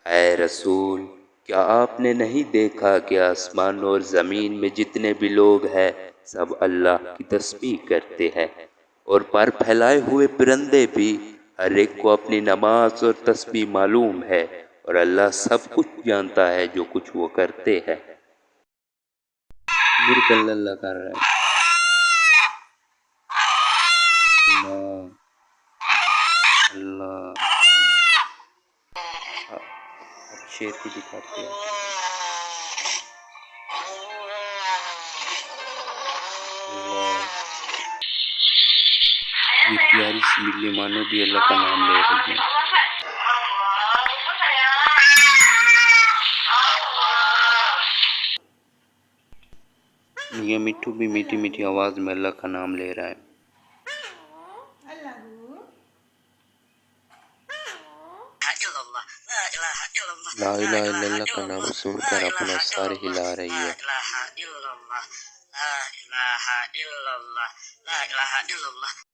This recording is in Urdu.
اے رسول، کیا آپ نے نہیں دیکھا کہ آسمان اور زمین میں جتنے بھی لوگ ہیں سب اللہ کی تسبیح کرتے ہیں، اور پر پھیلائے ہوئے پرندے بھی، ہر ایک کو اپنی نماز اور تسبیح معلوم ہے، اور اللہ سب کچھ جانتا ہے جو کچھ وہ کرتے ہیں۔ میرے کو اللہ کر رہا ہے۔ اللہ اللہ اب شیر کو دکھاتے ہیں۔ اللہ، یہ پیاری سی بلی مانو بھی اللہ کا نام لے رہی ہے۔ یہ مٹھو بھی میٹھی میٹھی آواز میں اللہ کا نام لے رہا ہے۔ لا الہ الا اللہ کا نام سن کر اپنا سر ہلا رہی ہے۔ لا الہ الا اللہ، لا الہ الا اللہ، لا الہ الا اللہ۔